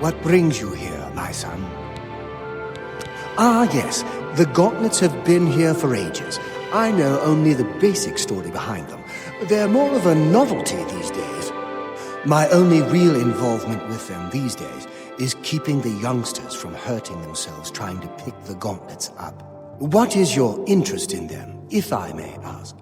What brings you here, my son? Ah, yes. The gauntlets have been here for ages. I know only the basic story behind them. They're more of a novelty these days. My only real involvement with them these days is keeping the youngsters from hurting themselves trying to pick the gauntlets up. What is your interest in them, if I may ask?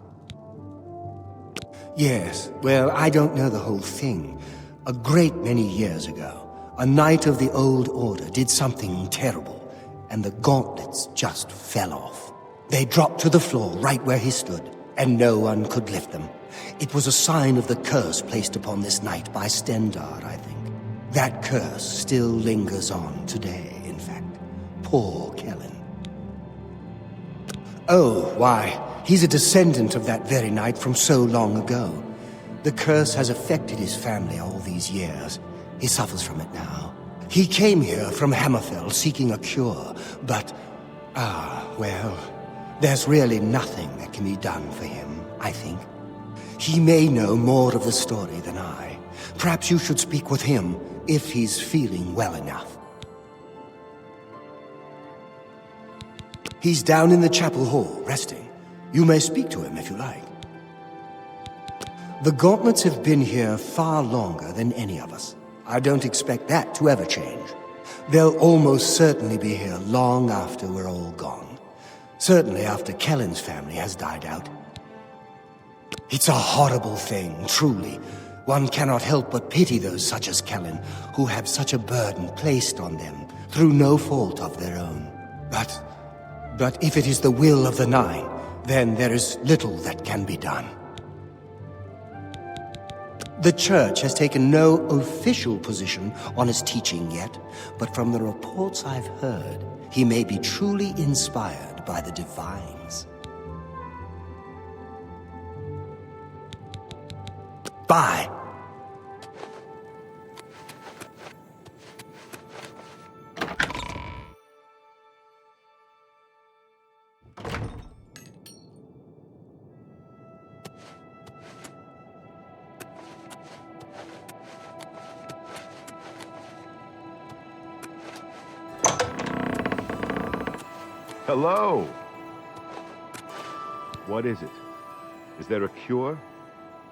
Yes, well, I don't know the whole thing. A great many years ago, a knight of the Old Order did something terrible, and the gauntlets just fell off. They dropped to the floor right where he stood, and no one could lift them. It was a sign of the curse placed upon this knight by Stendarrs, I think. That curse still lingers on today, in fact. Poor Kellen. Oh, why, he's a descendant of that very knight from so long ago. The curse has affected his family all these years. He suffers from it now. He came here from Hammerfell seeking a cure, but, well, there's really nothing that can be done for him, I think. He may know more of the story than I. Perhaps you should speak with him, if he's feeling well enough. He's down in the chapel hall, resting. You may speak to him if you like. The gauntlets have been here far longer than any of us. I don't expect that to ever change. They'll almost certainly be here long after we're all gone. Certainly after Kellen's family has died out. It's a horrible thing, truly. One cannot help but pity those such as Kellen, who have such a burden placed on them, through no fault of their own. But if it is the will of the Nine, then there is little that can be done. The Church has taken no official position on his teaching yet, but from the reports I've heard, he may be truly inspired by the divines. Bye. Hello! What is it? Is there a cure?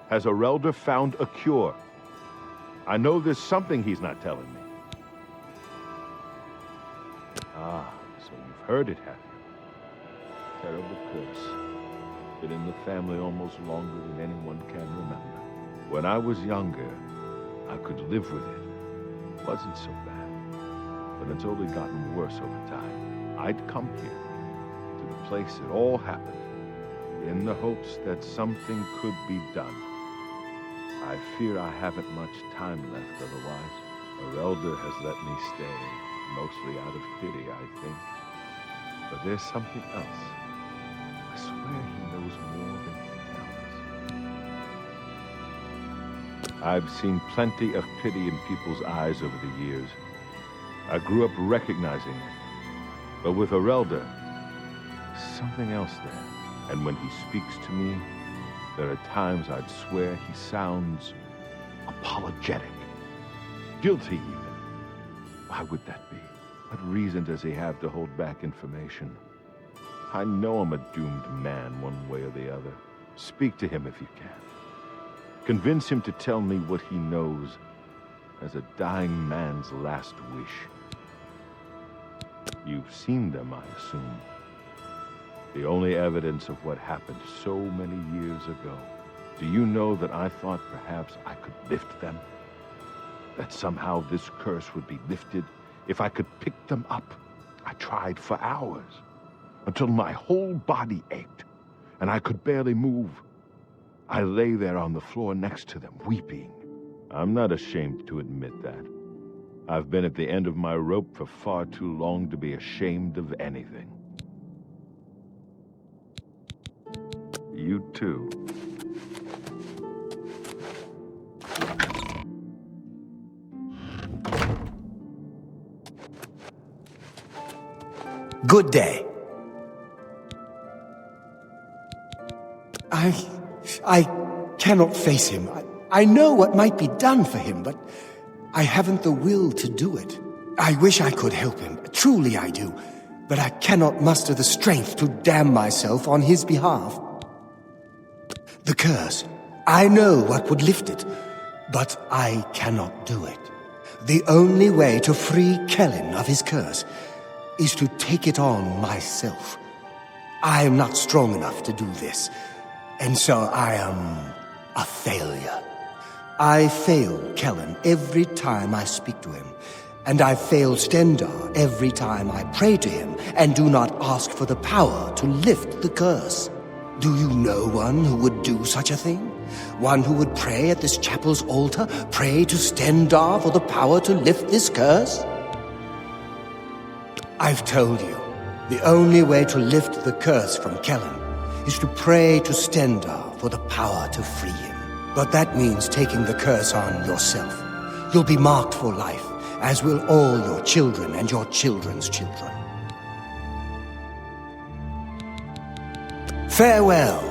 Has Erelder found a cure? I know there's something he's not telling me. Ah, so you've heard it, have you? Terrible curse. Been in the family almost longer than anyone can remember. When I was younger, I could live with it. Wasn't so bad. But it's only gotten worse over time. I'd come here, to the place it all happened, in the hopes that something could be done. I fear I haven't much time left otherwise. Erelder has let me stay, mostly out of pity, I think. But there's something else. I swear he knows more than he tells. I've seen plenty of pity in people's eyes over the years. I grew up recognizing it. But with Erelder, something else there. And when he speaks to me, there are times I'd swear he sounds apologetic. Guilty, even. Why would that be? What reason does he have to hold back information? I know I'm a doomed man one way or the other. Speak to him if you can. Convince him to tell me what he knows as a dying man's last wish. You've seen them, I assume. The only evidence of what happened so many years ago. Do you know that I thought perhaps I could lift them? That somehow this curse would be lifted if I could pick them up. I tried for hours, until my whole body ached, and I could barely move. I lay there on the floor next to them, weeping. I'm not ashamed to admit that. I've been at the end of my rope for far too long to be ashamed of anything. You too. Good day. I cannot face him. I know what might be done for him, but I haven't the will to do it. I wish I could help him, truly I do, but I cannot muster the strength to damn myself on his behalf. The curse, I know what would lift it, but I cannot do it. The only way to free Kellen of his curse is to take it on myself. I am not strong enough to do this, and so I am a failure. I fail Kellen every time I speak to him, and I fail Stendarr every time I pray to him and do not ask for the power to lift the curse. Do you know one who would do such a thing? One who would pray at this chapel's altar, pray to Stendarr for the power to lift this curse? I've told you, the only way to lift the curse from Kellen is to pray to Stendarr for the power to free him. But that means taking the curse on yourself. You'll be marked for life, as will all your children and your children's children. Farewell.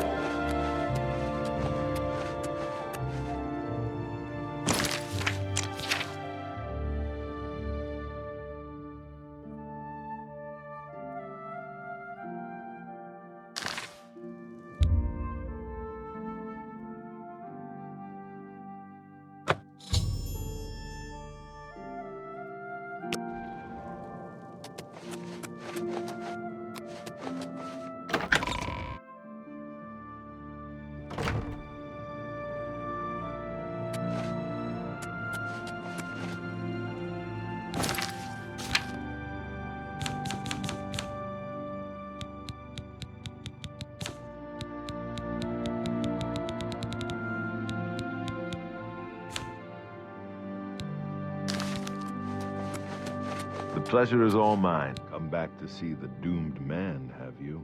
The pleasure is all mine. Come back to see the doomed man, have you?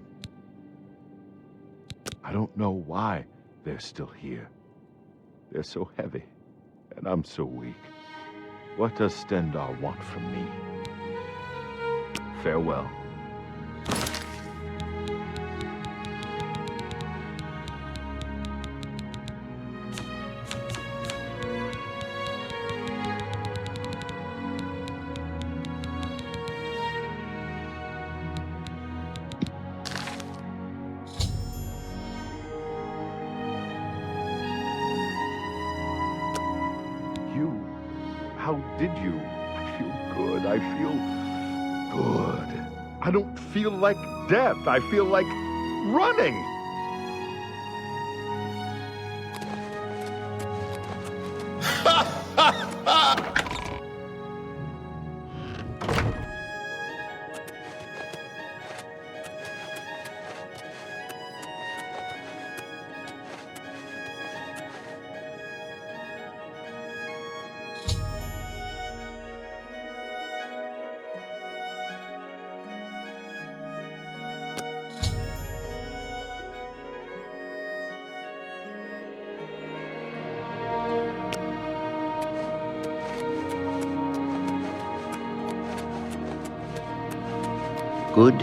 I don't know why they're still here. They're so heavy, and I'm so weak. What does Stendarr want from me? Farewell. How did you? I feel good. I feel good. I don't feel like death. I feel like running. Good